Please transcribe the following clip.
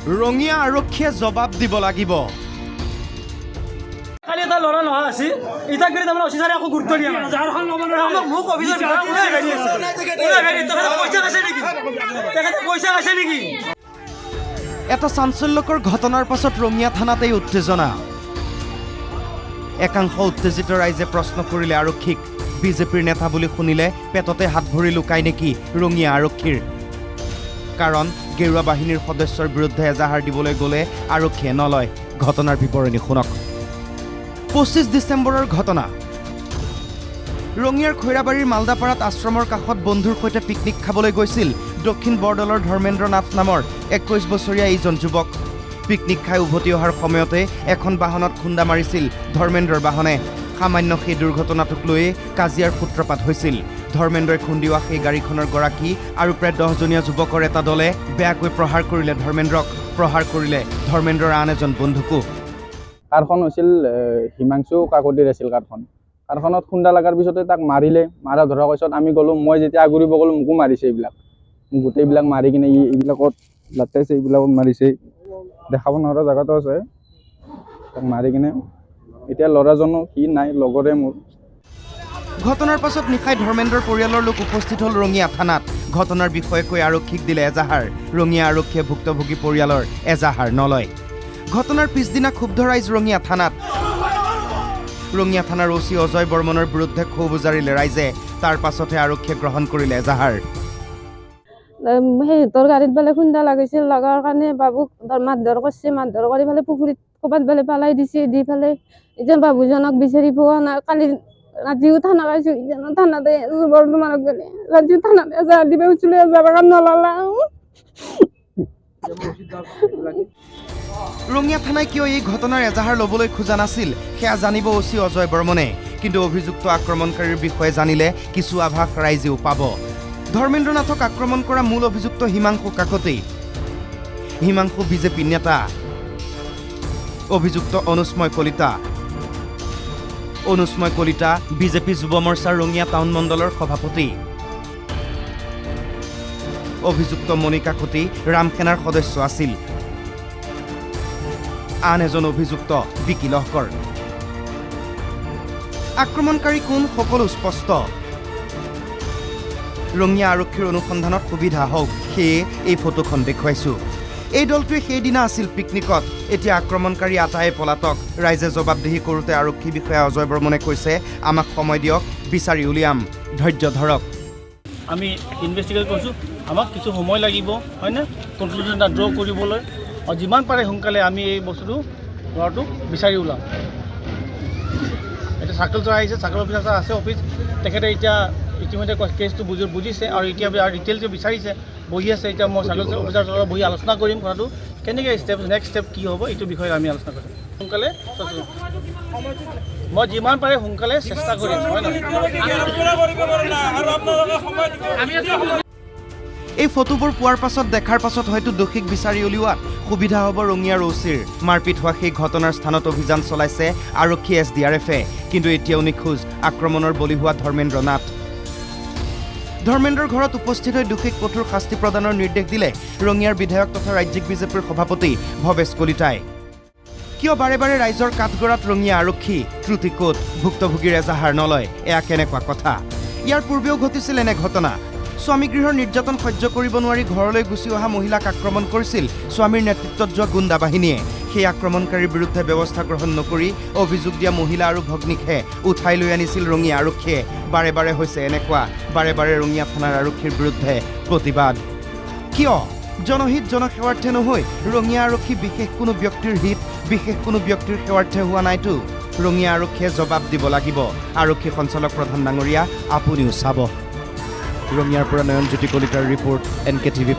ৰঙিয়া আৰক্ষীয়ে জবাব দিব লাগিব। কালি এটা ল'ৰা নহা আছিল ইটাক গৰি তাৰমানে অফিচাৰে একো গুৰুত্ব দিয়া নাই যাৰখন ল'ব মোক অফিচাৰ ওলাই গাড়ী আছে ওলাই গাড়ী তেখেতে পইচা আছে নেকি তেখেতে পইচা আছে নেকি এটা চাঞ্চল্যকৰ ঘটনাৰ পাছত ৰঙিয়া থানাত এই উত্তেজনা। একাংশ উত্তেজিত ৰাইজে প্ৰশ্ন কৰিলে আৰক্ষীক, বিজেপিৰ নেতা বুলি শুনিলে পেটতে হাত ভৰি লুকাই নেকি ৰঙিয়া আৰক্ষীৰ? কাৰণ গেৰুৱা বাহিনীৰ সদস্যৰ বিৰুদ্ধে এজাহাৰ দিবলৈ গ'লে আৰক্ষীয়ে নলয়। ঘটনাৰ বিৱৰণী শুনক। 25 ডিচেম্বৰৰ ঘটনা। ৰঙিয়াৰ খৈৰাবাৰীৰ মালদাপাৰাত আশ্ৰমৰ কাষত বন্ধুৰ সৈতে পিকনিক খাবলৈ গৈছিল দক্ষিণ বৰদলৰ ধৰ্মেন্দ্ৰ নাথ নামৰ 21 বছৰীয়া এইজন যুৱক। পিকনিক খাই উভতি অহাৰ সময়তে এখন বাহনত খুন্দা মাৰিছিল ধৰ্মেন্দ্ৰৰ বাহনে। সামান্য সেই দুৰ্ঘটনাটোক লৈয়ে কাজিয়াৰ সূত্ৰপাত হৈছিল। ধৰ্মেন্দ্ৰই খুন্দিওৱা সেই গাড়ীখনৰ গৰাকী আৰু প্ৰায় 10জনীয়া যুৱকৰ এটা দলে বেয়াকৈ প্ৰহাৰ কৰিলে ধৰ্মেন্দ্ৰক। প্ৰহাৰ কৰিলে ধৰ্মেন্দ্ৰৰ আন এজন বন্ধুকো। কাৰখন হৈছিল হিমাংশু কাকতিৰ আছিল কাৰখন। কাৰখনত খুন্দা লগাৰ পিছতে তাক মাৰিলে। মাৰা ধৰাৰ পিছত আমি গ'লোঁ। মই যেতিয়া আগুৰিব গ'লোঁ মোকো মাৰিছে এইবিলাক। গোটেইবিলাক মাৰি কিনে এইবিলাকত লাটাইছে, এইবিলাকত মাৰিছে। দেখাব নোৱাৰা জেগাতো আছে। তাক মাৰি কিনে এতিয়া ল'ৰাজনো সি নাই, লগৰে মোৰ। ঘটনাৰ পাছত নিশাই ধৰ্মেন্দ্ৰৰ পৰিয়ালৰ লোক উপস্থিত হ'ল ৰঙিয়া থানাত। ঘটনাৰ বিষয়ে কৈ আৰক্ষীক দিলে এজাহাৰ। ৰঙিয়া আৰক্ষীয়ে ভুক্তভোগী পৰিয়ালৰ এজাহাৰ নলয়। ঘটনাৰ পিছদিনা ক্ষুব্ধ ৰাইজ ৰঙিয়া থানাত। ৰঙিয়া থানাৰ OC অজয় বৰ্মনৰ বিৰুদ্ধে ক্ষোভ উজাৰিলে ৰাইজে। তাৰ পাছতহে আৰক্ষীয়ে গ্ৰহণ কৰিলে এজাহাৰ। সিহঁতৰ গাড়ীত বোলে খুন্দা লাগিছিল, লগাৰ কাৰণে বাবুক মাৰধৰ কৰিছে। মাৰধৰ কৰি পেলাই পুখুৰীত ক'ৰবাত বোলে পেলাই দিছে। দি পেলাই এতিয়া বাবুজনক বিচাৰি পোৱা নাই। কালি ৰাতিও থানা পাইছোঁ, ইজানো থানাতে বৰ্তমানক গ'লে ৰাতিও থানাতে এজাহাৰ দিব গৈছিলোঁ, এজাহাৰ নল'লা। ৰঙিয়া থানাই কিয় এই ঘটনাৰ এজাহাৰ ল'বলৈ খোজা নাছিল সেয়া জানিব OC অজয় বৰ্মনে। কিন্তু অভিযুক্ত আক্ৰমণকাৰীৰ বিষয়ে জানিলে কিছু আভাস ৰাইজেও পাব। ধৰ্মেন্দ্ৰ নাথক আক্ৰমণ কৰা মূল অভিযুক্ত হিমাংশু কাকতি। হিমাংশু বিজেপি নেতা। অভিযুক্ত অনুস্ময় কলিতা। অনুস্ময় কলিতা বিজেপি যুৱ মৰ্চাৰ ৰঙিয়া টাউন মণ্ডলৰ সভাপতি। অভিযুক্ত মণি কাকতি ৰামসেনাৰ সদস্য আছিল। আন এজন অভিযুক্ত বিকি লহকৰ। আক্ৰমণকাৰী কোন সকলো স্পষ্ট। ৰঙিয়া আৰক্ষীৰ অনুসন্ধানত সুবিধা হওক সেয়ে এই ফটোখন দেখুৱাইছোঁ। এই দলটোৱে সেইদিনা আছিল পিকনিকত। এতিয়া আক্ৰমণকাৰী আটায়ে পলাতক। ৰাইজে জবাবদিহি কৰোঁতে আৰক্ষী বিষয়া অজয় বৰ্মনে কৈছে, আমাক সময় দিয়ক, বিচাৰি উলিয়াম, ধৈৰ্য ধৰক। আমি ইনভেষ্টিগেট কৰিছোঁ, আমাক কিছু সময় লাগিব হয়নে কনক্লুজন এটা ড্ৰ কৰিবলৈ। আৰু যিমান পাৰে সোনকালে আমি এই বস্তুটো ল'ৰাটোক বিচাৰি ওলাম। এতিয়া চাৰ্কল চৰাই আহিছে, চাৰ্কল অফিচাৰ আছে অফিচ, তেখেতে এতিয়া ইতিমধ্যে কেছটো বুজিছে আৰু এতিয়া ডিটেইলটো বিচাৰিছে, বহি আছে। এতিয়া মই চাৰ্কল অফিচাৰৰ লগত বহি আলোচনা কৰিম কথাটো কেনেকৈ নেক্সট ষ্টেপ কি হ'ব এইটো বিষয়ে আমি আলোচনা কৰিম। সোনকালে মই যিমান পাৰে সোনকালে চেষ্টা কৰিম হয় নহয়। এই ফটোবোৰ পোৱাৰ পাছত দেখাৰ পাছত হয়তো দোষীক বিচাৰি উলিওৱাত সুবিধা হ'ব ৰঙিয়াৰ OCৰ। মাৰপিট হোৱা সেই ঘটনাৰ স্থানত অভিযান চলাইছে আৰক্ষী SDRFে। কিন্তু এতিয়াও নিখোজ আক্ৰমণৰ বলি হোৱা ধৰ্মেন্দ্ৰ নাথ। ধৰ্মেন্দ্ৰৰ ঘৰত উপস্থিত হৈ দোষীক কঠোৰ শাস্তি প্ৰদানৰ নিৰ্দেশ দিলে ৰঙিয়াৰ বিধায়ক তথা ৰাজ্যিক বিজেপিৰ সভাপতি ভৱেশ কলিতাই। কিয় বাৰে বাৰে ৰাইজৰ কাঠগড়াত ৰঙিয়া আৰক্ষী? ত্ৰুটি ক'ত? ভুক্তভোগীৰ এজাহাৰ নলয়, এয়া কেনেকুৱা কথা? ইয়াৰ পূৰ্বেও ঘটিছিল এনে ঘটনা। স্বামীগৃহৰ নিৰ্যাতন সহ্য কৰিব নোৱাৰি ঘৰলৈ গুচি অহা মহিলাক আক্ৰমণ কৰিছিল স্বামীৰ নেতৃত্বত যোৱা গুণ্ডা বাহিনীয়ে। সেই আক্ৰমণকাৰীৰ বিৰুদ্ধে ব্যৱস্থা গ্ৰহণ নকৰি অভিযোগ দিয়া মহিলা আৰু ভগ্নীকহে উঠাই লৈ আনিছিল ৰঙিয়া আৰক্ষীয়ে। বাৰে বাৰে হৈছে এনেকুৱা। বাৰে বাৰে ৰঙিয়া থানাৰ আৰক্ষীৰ বিৰুদ্ধে প্ৰতিবাদ। কিয়? জনহিত জনসেৱাৰ্থে নহয়, ৰঙিয়া আৰক্ষী বিশেষ কোনো ব্যক্তিৰ হিত, বিশেষ কোনো ব্যক্তিৰ সেৱাৰ্থে হোৱা নাইতো। ৰঙিয়া আৰক্ষীয়ে জবাব দিব লাগিব। আৰক্ষী সঞ্চালক প্ৰধান ডাঙৰীয়া, আপুনিও চাব। ৰঙিয়াৰ পৰা নয়নজ্যোতি কলিতাৰ ৰিপৰ্ট, NKTV+।